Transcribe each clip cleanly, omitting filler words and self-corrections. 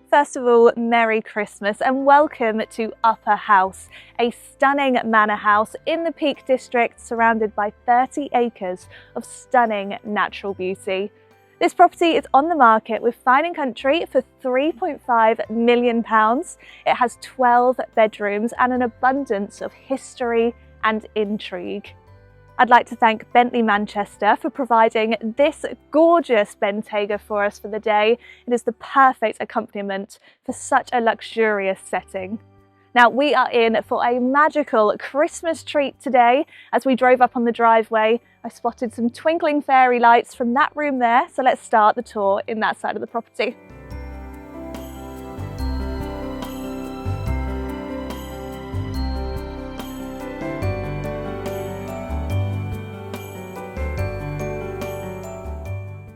First of all, Merry Christmas and welcome to Upper House, a stunning manor house in the Peak District surrounded by 30 acres of stunning natural beauty. This property is on the market with Fine & Country for £3.5 million. It has 12 bedrooms and an abundance of history and intrigue. I'd like to thank Bentley Manchester for providing this gorgeous Bentayga for us for the day. It is the perfect accompaniment for such a luxurious setting. Now we are in for a magical Christmas treat today. As we drove up on the driveway, I spotted some twinkling fairy lights from that room there. So let's start the tour in that side of the property.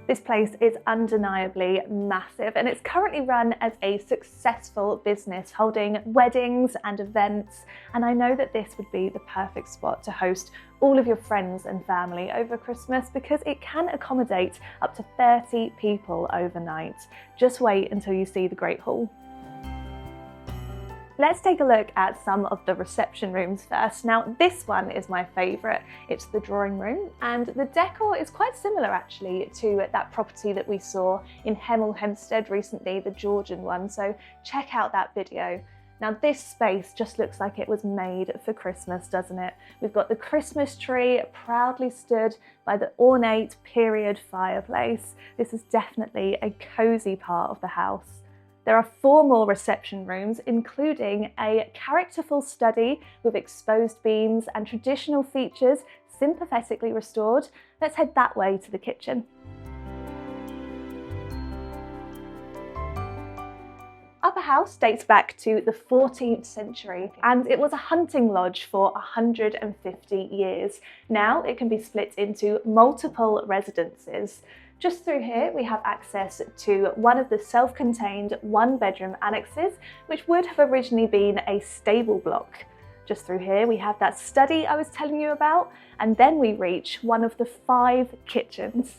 This place is undeniably massive and it's currently run as a successful business holding weddings and events, and I know that this would be the perfect spot to host all of your friends and family over Christmas because it can accommodate up to 30 people overnight. Just wait until you see the Great Hall. Let's take a look at some of the reception rooms first. Now this one is my favourite. It's the drawing room and the decor is quite similar actually to that property that we saw in Hemel Hempstead recently, the Georgian one, so check out that video. Now this space just looks like it was made for Christmas, doesn't it? We've got the Christmas tree proudly stood by the ornate period fireplace. This is definitely a cosy part of the house. There are 4 more reception rooms, including a characterful study with exposed beams and traditional features sympathetically restored. Let's head that way to the kitchen. Upper House dates back to the 14th century and it was a hunting lodge for 150 years. Now it can be split into multiple residences. Just through here we have access to one of the self-contained 1-bedroom annexes, which would have originally been a stable block. Just through here we have that study I was telling you about, and then we reach one of the 5 kitchens.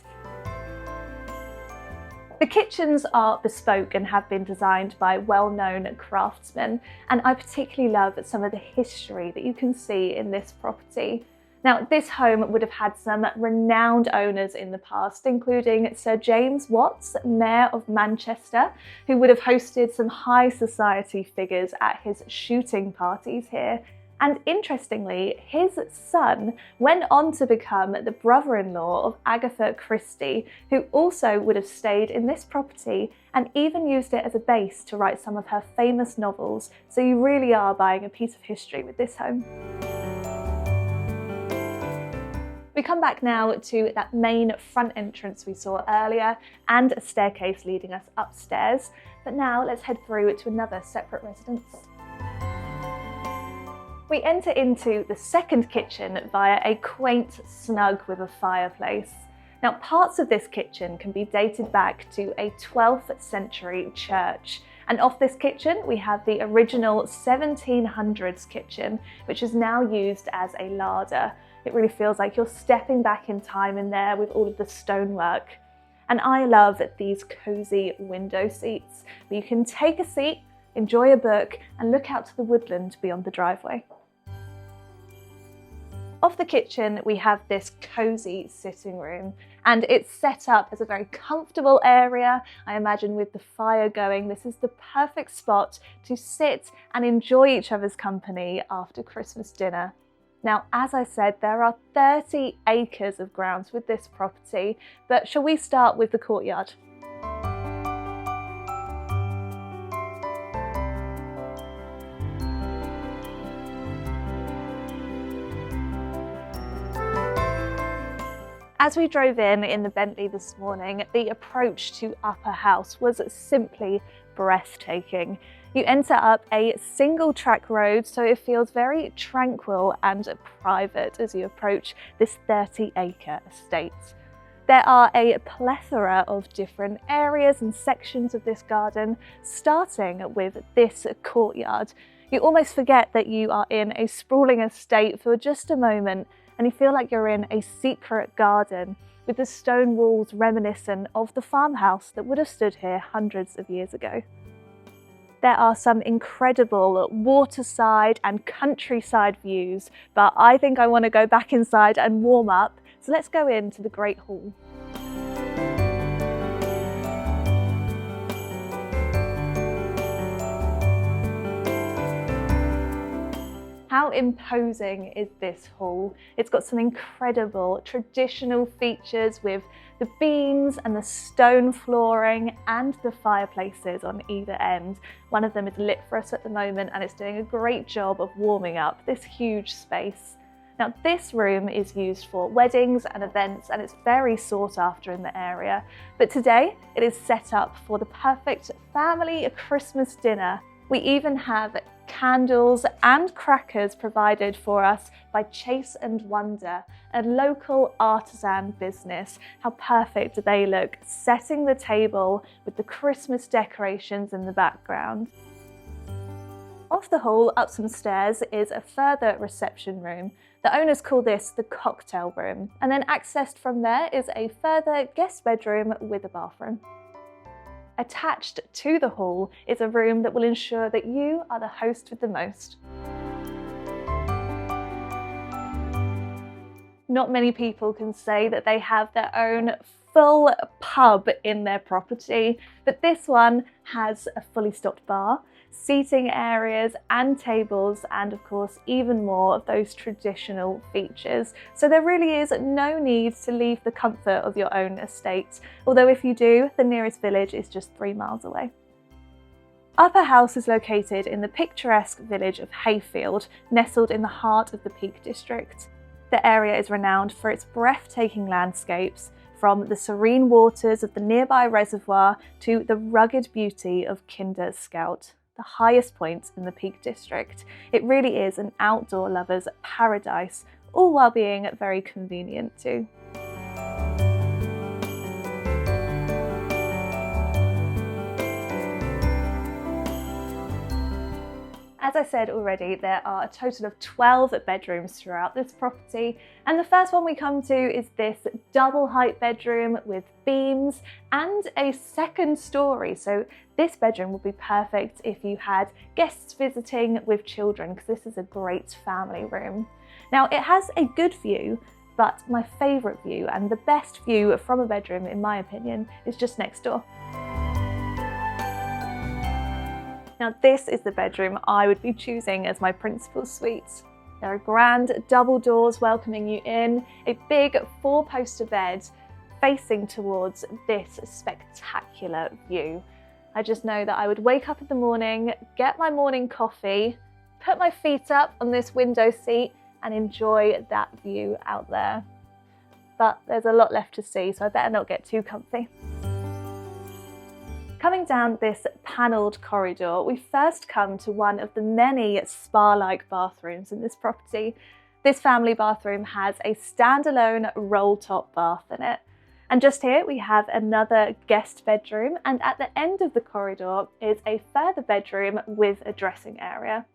The kitchens are bespoke and have been designed by well-known craftsmen, and I particularly love some of the history that you can see in this property. Now, this home would have had some renowned owners in the past, including Sir James Watts, Mayor of Manchester, who would have hosted some high society figures at his shooting parties here. And interestingly, his son went on to become the brother-in-law of Agatha Christie, who also would have stayed in this property and even used it as a base to write some of her famous novels. So you really are buying a piece of history with this home. We come back now to that main front entrance we saw earlier and a staircase leading us upstairs. But now let's head through to another separate residence. We enter into the second kitchen via a quaint snug with a fireplace. Now parts of this kitchen can be dated back to a 12th century church. And off this kitchen we have the original 1700s kitchen, which is now used as a larder. It really feels like you're stepping back in time in there with all of the stonework. And I love these cosy window seats where you can take a seat, enjoy a book and look out to the woodland beyond the driveway. Off the kitchen we have this cosy sitting room and it's set up as a very comfortable area. I imagine with the fire going, this is the perfect spot to sit and enjoy each other's company after Christmas dinner. Now, as I said, there are 30 acres of grounds with this property, but shall we start with the courtyard? As we drove in the Bentley this morning, the approach to Upper House was simply breathtaking. You enter up a single track road, so it feels very tranquil and private as you approach this 30-acre estate. There are a plethora of different areas and sections of this garden, starting with this courtyard. You almost forget that you are in a sprawling estate for just a moment, and you feel like you're in a secret garden with the stone walls reminiscent of the farmhouse that would have stood here hundreds of years ago. There are some incredible waterside and countryside views, but I think I want to go back inside and warm up, so let's go into the Great Hall. How imposing is this hall? It's got some incredible traditional features with the beams and the stone flooring and the fireplaces on either end. One of them is lit for us at the moment and it's doing a great job of warming up this huge space. Now this room is used for weddings and events and it's very sought after in the area. But today it is set up for the perfect family Christmas dinner. We even have candles and crackers provided for us by Chase and Wonder, a local artisan business. How perfect do they look, setting the table with the Christmas decorations in the background. Off the hall, up some stairs, is a further reception room. The owners call this the cocktail room, and then accessed from there is a further guest bedroom with a bathroom. Attached to the hall is a room that will ensure that you are the host with the most. Not many people can say that they have their own full pub in their property, but this one has a fully stocked bar, seating areas and tables, and of course even more of those traditional features. So there really is no need to leave the comfort of your own estate, although if you do, the nearest village is just 3 miles away. Upper House is located in the picturesque village of Hayfield, nestled in the heart of the Peak District. The area is renowned for its breathtaking landscapes, from the serene waters of the nearby reservoir to the rugged beauty of Kinder Scout, the highest point in the Peak District. It really is an outdoor lover's paradise, all while being very convenient too. As I said already, there are a total of 12 bedrooms throughout this property, and the first one we come to is this double height bedroom with beams and a second story. So this bedroom would be perfect if you had guests visiting with children, because this is a great family room. Now it has a good view, but my favourite view and the best view from a bedroom in my opinion is just next door. Now this is the bedroom I would be choosing as my principal suite. There are grand double doors welcoming you in, a big 4-poster bed facing towards this spectacular view. I just know that I would wake up in the morning, get my morning coffee, put my feet up on this window seat and enjoy that view out there. But there's a lot left to see, so I better not get too comfy. Coming down this panelled corridor, we first come to one of the many spa-like bathrooms in this property. This family bathroom has a standalone roll-top bath in it. And just here we have another guest bedroom, and at the end of the corridor is a further bedroom with a dressing area.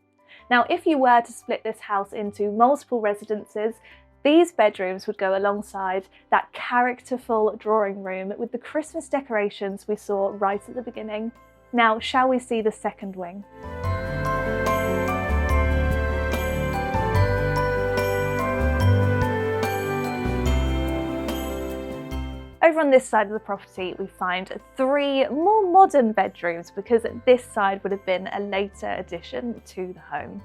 Now, if you were to split this house into multiple residences, these bedrooms would go alongside that characterful drawing room with the Christmas decorations we saw right at the beginning. Now, shall we see the second wing? Over on this side of the property, we find 3 more modern bedrooms, because this side would have been a later addition to the home.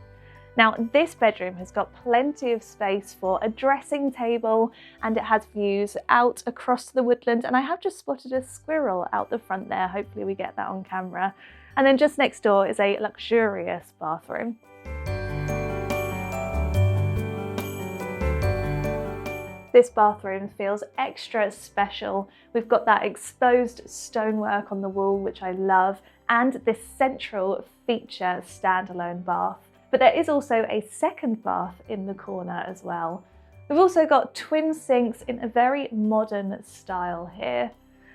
Now, this bedroom has got plenty of space for a dressing table, and it has views out across the woodland, and I have just spotted a squirrel out the front there. Hopefully we get that on camera. And then just next door is a luxurious bathroom. This bathroom feels extra special. We've got that exposed stonework on the wall, which I love, and this central feature standalone bath. But there is also a second bath in the corner as well. We've also got twin sinks in a very modern style here.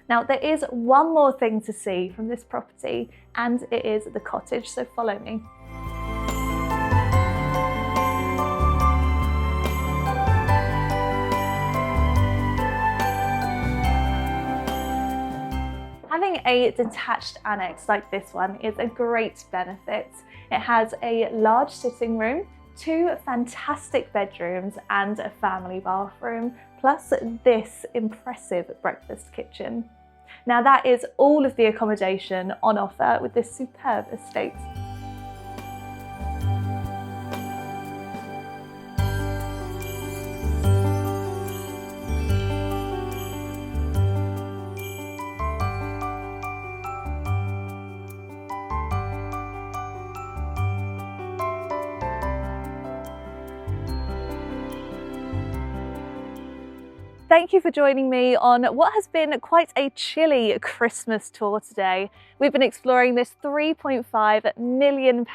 Now there is one more thing to see from this property, and it is the cottage, so follow me. Having a detached annex like this one is a great benefit. It has a large sitting room, 2 fantastic bedrooms and a family bathroom, plus this impressive breakfast kitchen. Now that is all of the accommodation on offer with this superb estate. Thank you for joining me on what has been quite a chilly Christmas tour today. We've been exploring this £3.5 million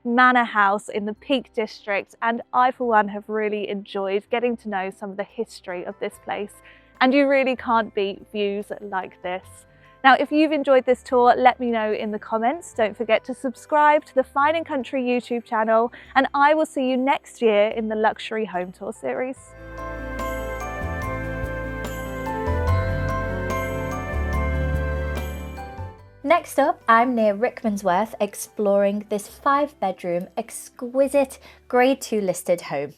manor house in the Peak District, and I for one have really enjoyed getting to know some of the history of this place. And you really can't beat views like this. Now, if you've enjoyed this tour, let me know in the comments. Don't forget to subscribe to the Fine and Country YouTube channel, and I will see you next year in the Luxury Home Tour series. Next up, I'm near Rickmansworth exploring this 5-bedroom, exquisite Grade 2 listed home.